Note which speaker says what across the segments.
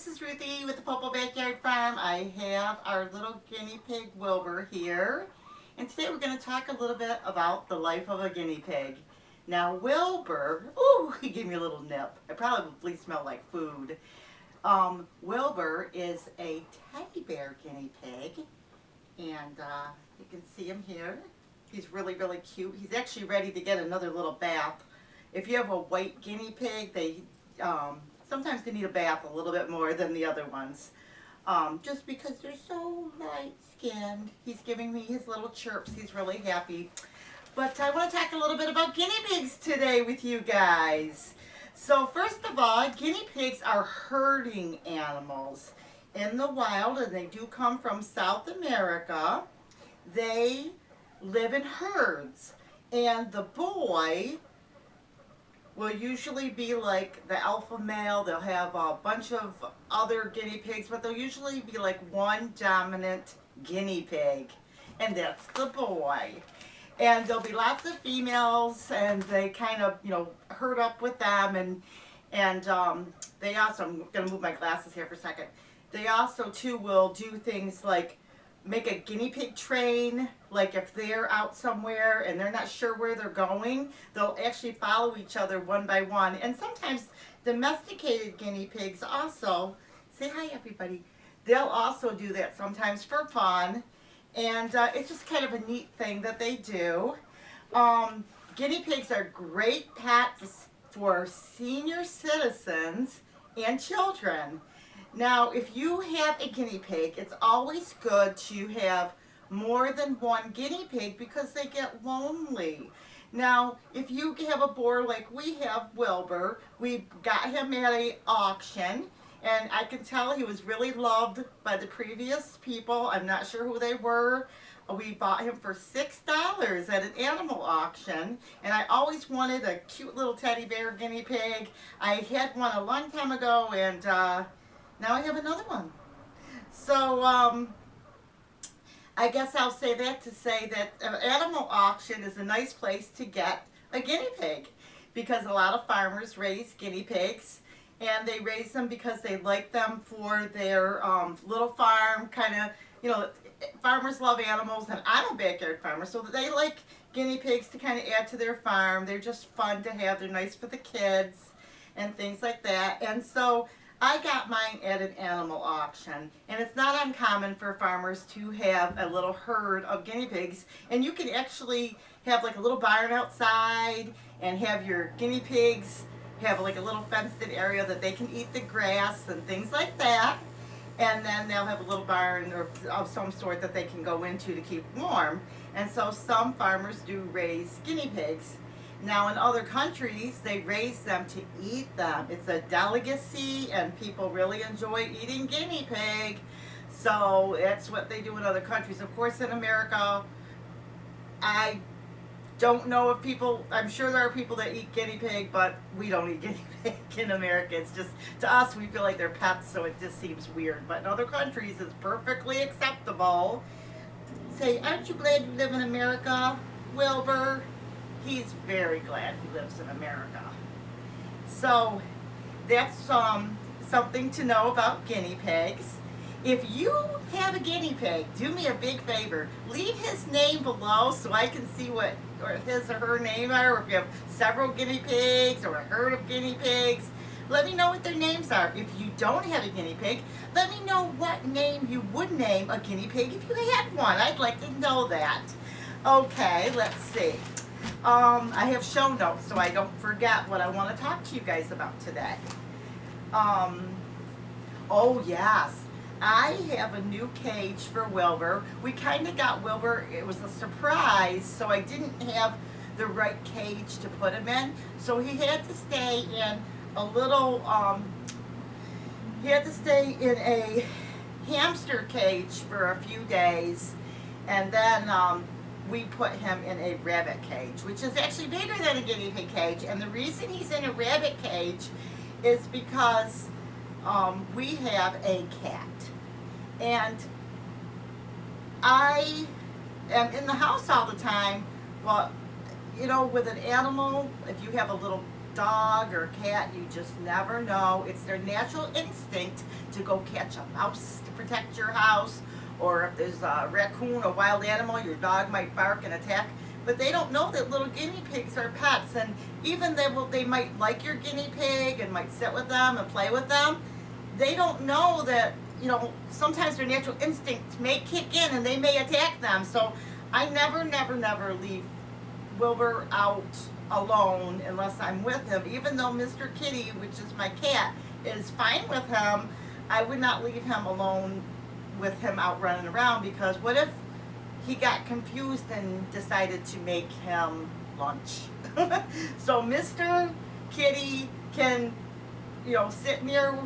Speaker 1: this is Ruthie with the Popo Backyard Farm. I have our little guinea pig Wilbur here, and today we're going to talk a little bit about the life of a guinea pig. Now Wilbur, ooh, he gave me a little nip. It probably smelled like food. Wilbur is a teddy bear guinea pig, and you can see him here. He's really, really cute. He's actually ready to get another little bath. If you have a white guinea pig, they sometimes they need a bath a little bit more than the other ones, just because they're so light-skinned. He's giving me his little chirps. He's really happy. But I want to talk a little bit about guinea pigs today with you guys. So first of all, guinea pigs are herding animals in the wild, and they do come from South America. They live in herds, and the boy will usually be like the alpha male. They'll have a bunch of other guinea pigs, but they'll usually be like one dominant guinea pig, and that's the boy. And there'll be lots of females, and they kind of, herd up with them, and they also, I'm going to move my glasses here for a second, they also too will do things like make a guinea pig train. Like if they're out somewhere and they're not sure where they're going, they'll actually follow each other one by one. And sometimes domesticated guinea pigs also, say hi everybody, they'll also do that sometimes for fun. And it's just kind of a neat thing that they do. Guinea pigs are great pets for senior citizens and children. Now, if you have a guinea pig, it's always good to have more than one guinea pig because they get lonely. Now, if you have a boar like we have Wilbur, we got him at an auction, and I can tell he was really loved by the previous people. I'm not sure who they were. We bought him for $6 at an animal auction, and I always wanted a cute little teddy bear guinea pig. I had one a long time ago, and now I have another one. So I guess I'll say that to say that an animal auction is a nice place to get a guinea pig, because a lot of farmers raise guinea pigs, and they raise them because they like them for their little farm kind of, farmers love animals, and I'm a backyard farmer, so they like guinea pigs to kind of add to their farm. They're just fun to have. They're nice for the kids and things like that. And so I got mine at an animal auction, and it's not uncommon for farmers to have a little herd of guinea pigs, and you can actually have like a little barn outside and have your guinea pigs have like a little fenced-in area that they can eat the grass and things like that, and then they'll have a little barn or of some sort that they can go into to keep warm. And so some farmers do raise guinea pigs. Now in other countries, they raise them to eat them. It's a delicacy, and people really enjoy eating guinea pig. So that's what they do in other countries. Of course, in America, I don't know if people, I'm sure there are people that eat guinea pig, but we don't eat guinea pig in America. It's just, to us, we feel like they're pets, so it just seems weird. But in other countries, it's perfectly acceptable. Say, aren't you glad you live in America, Wilbur? He's very glad he lives in America. So that's something to know about guinea pigs. If you have a guinea pig, do me a big favor. Leave his name below so I can see what his or her name are, or if you have several guinea pigs or a herd of guinea pigs. Let me know what their names are. If you don't have a guinea pig, let me know what name you would name a guinea pig if you had one. I'd like to know that. Okay, let's see. I have show notes so I don't forget what I want to talk to you guys about today. Oh yes, I have a new cage for Wilbur. We kind of got Wilbur, it was a surprise, so I didn't have the right cage to put him in. So he had to stay in a little, he had to stay in a hamster cage for a few days, and then we put him in a rabbit cage, which is actually bigger than a guinea pig cage. And the reason he's in a rabbit cage is because we have a cat. And I am in the house all the time, but with an animal, if you have a little dog or cat, you just never know. It's their natural instinct to go catch a mouse to protect your house, or if there's a raccoon, a wild animal, your dog might bark and attack. But they don't know that little guinea pigs are pets, and even they might like your guinea pig and might sit with them and play with them. They don't know that, you know, sometimes their natural instinct may kick in and they may attack them. So I never, never, never leave Wilbur out alone unless I'm with him. Even though Mr. Kitty, which is my cat, is fine with him, I would not leave him alone with him out running around, because what if he got confused and decided to make him lunch? So Mr. Kitty can, you know, sit near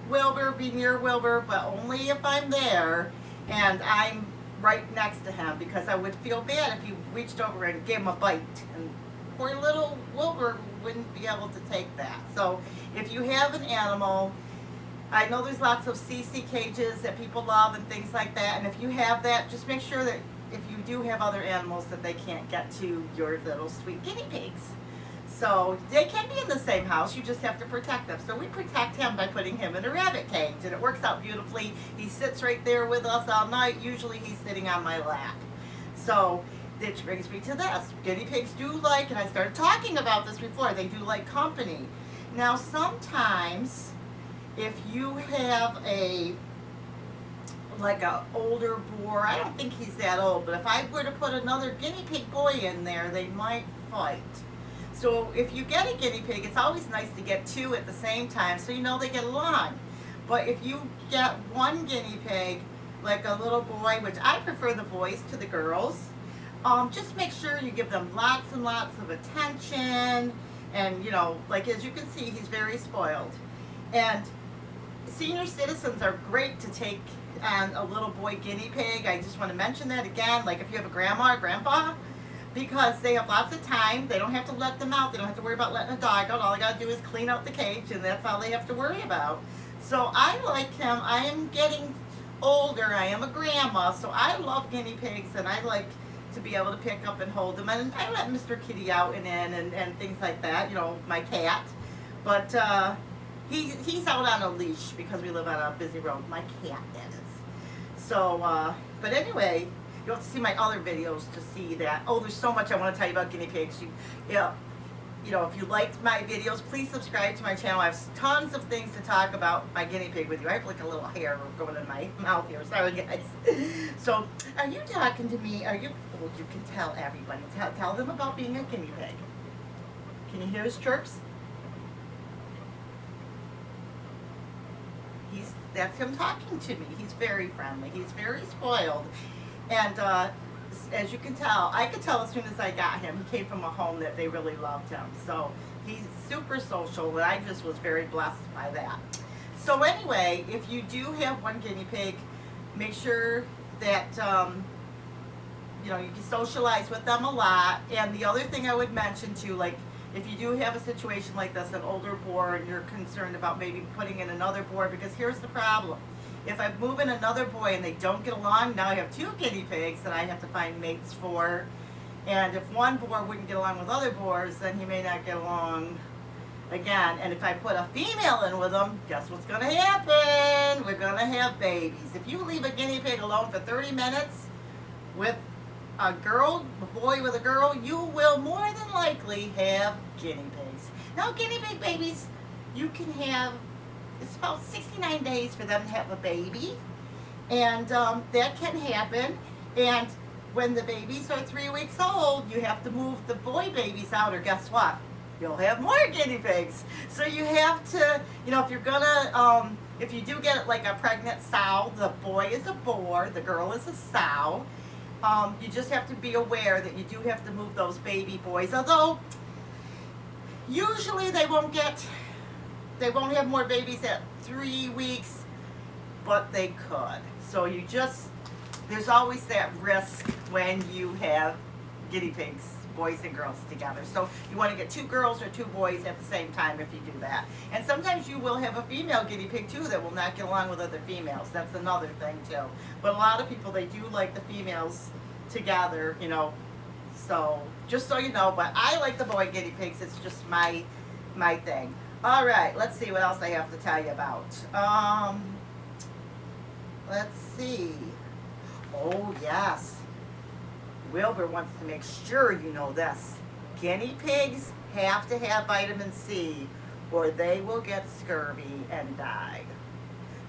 Speaker 1: Wilbur, be near Wilbur, but only if I'm there and I'm right next to him, because I would feel bad if he reached over and gave him a bite, and poor little Wilbur wouldn't be able to take that. So if you have an animal, I know there's lots of CC cages that people love and things like that, and if you have that, just make sure that if you do have other animals that they can't get to your little sweet guinea pigs. So they can be in the same house, you just have to protect them. So we protect him by putting him in a rabbit cage, and it works out beautifully. He sits right there with us all night. Usually he's sitting on my lap. So, which brings me to this. Guinea pigs do like, and I started talking about this before, they do like company. Now sometimes, if you have like a older boar, I don't think he's that old, but if I were to put another guinea pig boy in there, they might fight. So if you get a guinea pig, it's always nice to get two at the same time so you know they get along. But if you get one guinea pig, like a little boy, which I prefer the boys to the girls, just make sure you give them lots and lots of attention. And, you know, like as you can see, he's very spoiled. And senior citizens are great to take on a little boy guinea pig. I just want to mention that again, like if you have a grandma or grandpa, because they have lots of time. They don't have to let them out. They don't have to worry about letting a dog out. All they got to do is clean out the cage, and that's all they have to worry about. So I like him. I am getting older. I am a grandma, so I love guinea pigs, and I like to be able to pick up and hold them. And I let Mr. Kitty out and in and things like that, you know, my cat. But he's out on a leash because we live on a busy road. My cat, that is. So, but anyway, you'll have to see my other videos to see that. Oh, there's so much I want to tell you about guinea pigs. You know, if you liked my videos, please subscribe to my channel. I have tons of things to talk about my guinea pig with you. I have like a little hair going in my mouth here. Sorry, guys. So, are you talking to me? Are you? Well, you can tell everybody. Tell them about being a guinea pig. Can you hear his chirps? That's him talking to me. He's very friendly. He's very spoiled. And as you can tell, I could tell as soon as I got him, he came from a home that they really loved him. So he's super social, and I just was very blessed by that. So anyway, if you do have one guinea pig, make sure that you know, you can socialize with them a lot. And the other thing I would mention too, like if you do have a situation like this, an older boar, and you're concerned about maybe putting in another boar, because here's the problem. If I move in another boy and they don't get along, now I have two guinea pigs that I have to find mates for. And if one boar wouldn't get along with other boars, then he may not get along again. And if I put a female in with them, guess what's going to happen? We're going to have babies. If you leave a guinea pig alone for 30 minutes with a girl, a boy with a girl, you will more than likely have guinea pigs. Now, guinea pig babies, you can have, it's about 69 days for them to have a baby, and that can happen. And when the babies are 3 weeks old, you have to move the boy babies out, or guess what? You'll have more guinea pigs. So you have to, you know, if you're gonna, if you do get like a pregnant sow, the boy is a boar, the girl is a sow. You just have to be aware that you do have to move those baby boys. Although, usually they won't have more babies at 3 weeks, but they could. So you just, there's always that risk when you have guinea pigs, boys and girls together. So you want to get 2 girls or 2 boys at the same time if you do that. And sometimes you will have a female guinea pig too that will not get along with other females. That's another thing too. But a lot of people, they do like the females together, you know. So just so you know, but I like the boy guinea pigs. It's just my thing. All right, let's see what else I have to tell you about. Let's see. Oh, yes. Wilbur wants to make sure you know this. Guinea pigs have to have vitamin C or they will get scurvy and die.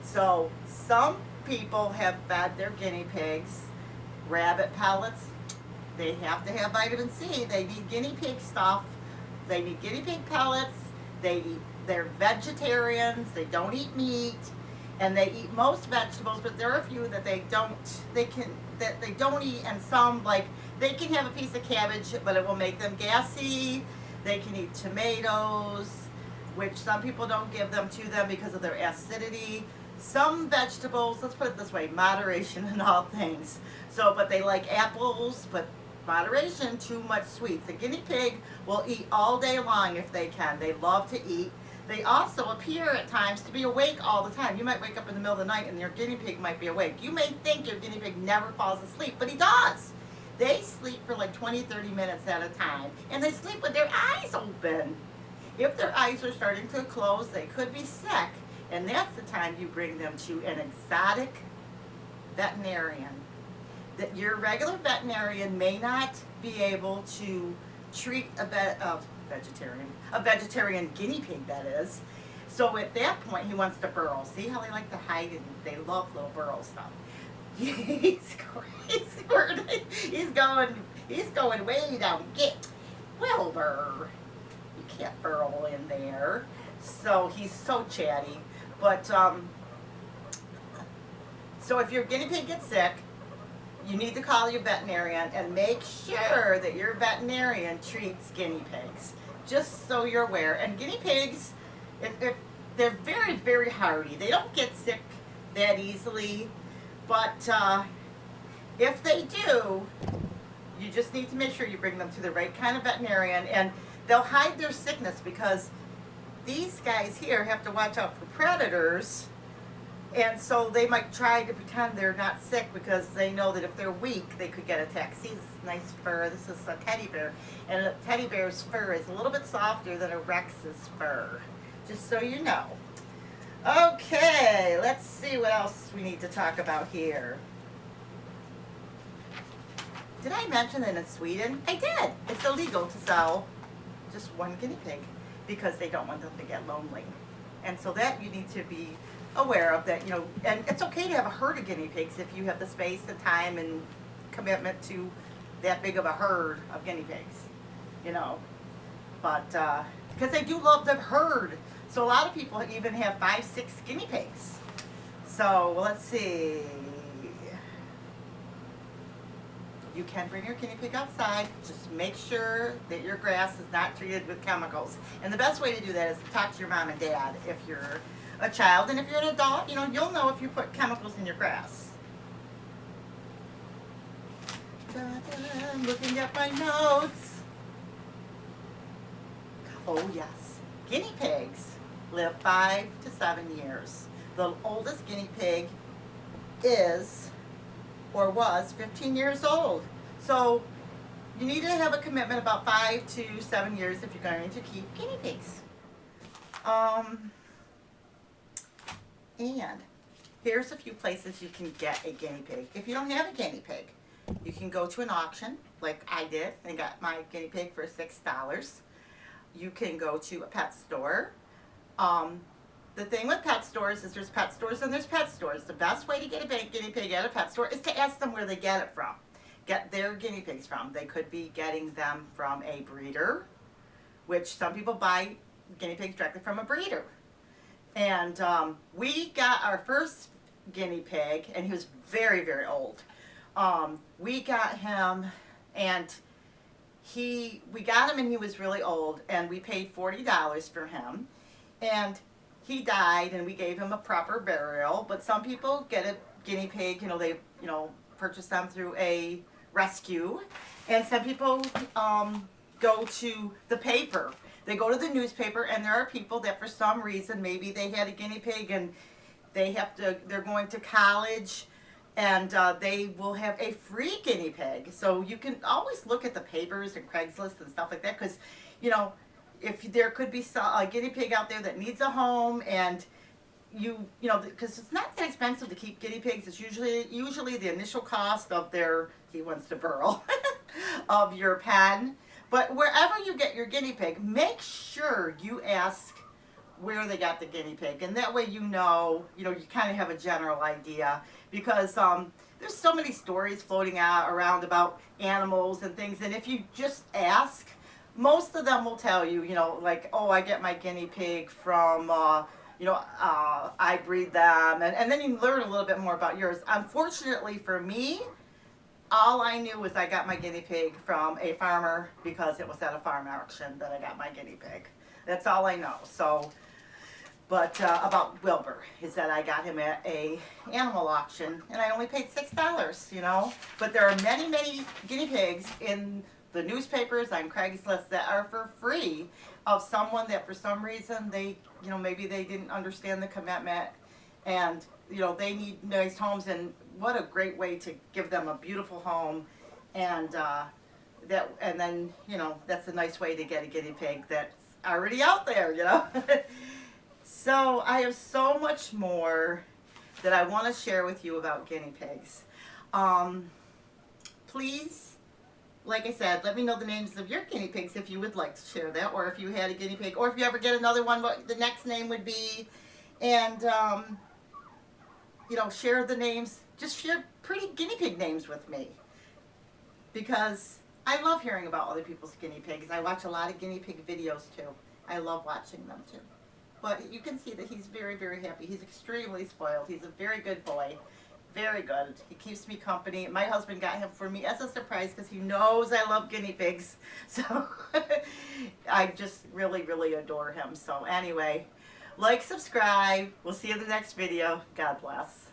Speaker 1: So some people have fed their guinea pigs rabbit pellets. They have to have vitamin C. They need guinea pig stuff. They need guinea pig pellets. They're vegetarians. They don't eat meat, and they eat most vegetables. But there are a few that they don't. They don't eat, and some like they can have a piece of cabbage, but it will make them gassy. They can eat tomatoes, which some people don't give them to them because of their acidity. Some vegetables, let's put it this way, moderation in all things. So, but they like apples, but moderation, too much sweets. The guinea pig will eat all day long if they can. They love to eat. They also appear at times to be awake all the time. You might wake up in the middle of the night and your guinea pig might be awake. You may think your guinea pig never falls asleep, but he does. They sleep for like 20, 30 minutes at a time, and they sleep with their eyes open. If their eyes are starting to close, they could be sick, and that's the time you bring them to an exotic veterinarian. That your regular veterinarian may not be able to treat a vegetarian guinea pig, that is. So at that point, he wants to burrow. See how they like to hide and they love little burrow stuff. He's going way down. Get Wilbur. You can't burrow in there. So he's so chatty. But so if your guinea pig gets sick, you need to call your veterinarian and make sure that your veterinarian treats guinea pigs, just so you're aware. And guinea pigs, they're very, very hardy. They don't get sick that easily, but if they do, you just need to make sure you bring them to the right kind of veterinarian, and they'll hide their sickness because these guys here have to watch out for predators. And so they might try to pretend they're not sick because they know that if they're weak, they could get attacked. See this nice fur? This is a teddy bear. And a teddy bear's fur is a little bit softer than a Rex's fur. Just so you know. Okay, let's see what else we need to talk about here. Did I mention that in Sweden? I did. It's illegal to sell just one guinea pig because they don't want them to get lonely. And so that you need to be aware of that, you know, and it's okay to have a herd of guinea pigs if you have the space and time and commitment to that big of a herd of guinea pigs, you know, but because they do love the herd. So a lot of people even have 5, 6 guinea pigs. So let's see. You can bring your guinea pig outside. Just make sure that your grass is not treated with chemicals. And the best way to do that is to talk to your mom and dad if you're a child. And if you're an adult, you know, you'll know if you put chemicals in your grass. I'm looking at my notes. Oh yes, guinea pigs live 5 to 7 years. The oldest guinea pig is or was 15 years old. So you need to have a commitment about 5 to 7 years if you're going to keep guinea pigs. And here's a few places you can get a guinea pig. If you don't have a guinea pig, you can go to an auction like I did and got my guinea pig for $6. You can go to a pet store. The thing with pet stores is there's pet stores and there's pet stores. The best way to get a guinea pig at a pet store is to ask them where they get it from. Get their guinea pigs from. They could be getting them from a breeder, which some people buy guinea pigs directly from a breeder. And we got our first guinea pig, and he was very, very old. We got him, and we got him, and he was really old, and we paid $40 for him, and he died, and we gave him a proper burial. But some people get a guinea pig, you know, they purchase them through a rescue, and some people go to the paper. They go to the newspaper, and there are people that for some reason, maybe they had a guinea pig and they're going to college, and they will have a free guinea pig. So you can always look at the papers and Craigslist and stuff like that, because, you know, if there could be a guinea pig out there that needs a home, and you know, because it's not that expensive to keep guinea pigs. It's usually the initial cost of their, he wants to burrow, of your pen. But wherever you get your guinea pig, make sure you ask where they got the guinea pig, and that way you know, you kind of have a general idea, because there's so many stories floating out around about animals and things, and if you just ask, most of them will tell you, like, oh, I get my guinea pig from, I breed them, and then you learn a little bit more about yours. Unfortunately for me, all I knew was I got my guinea pig from a farmer because it was at a farm auction that I got my guinea pig. That's all I know. So, but about Wilbur is that I got him at a animal auction, and I only paid $6, But there are many, many guinea pigs in the newspapers on Craigslist that are for free of someone that for some reason they, maybe they didn't understand the commitment, and they need nice homes, and what a great way to give them a beautiful home, and then that's a nice way to get a guinea pig that's already out there, So I have so much more that I want to share with you about guinea pigs. Please, like I said, let me know the names of your guinea pigs if you would like to share that, or if you had a guinea pig, or if you ever get another one, what the next name would be. And, share the names. Just share pretty guinea pig names with me, because I love hearing about other people's guinea pigs. I watch a lot of guinea pig videos too. I love watching them too. But you can see that he's very, very happy. He's extremely spoiled. He's a very good boy. Very good. He keeps me company. My husband got him for me as a surprise because he knows I love guinea pigs. So I just really, really adore him. So anyway, like, subscribe. We'll see you in the next video. God bless.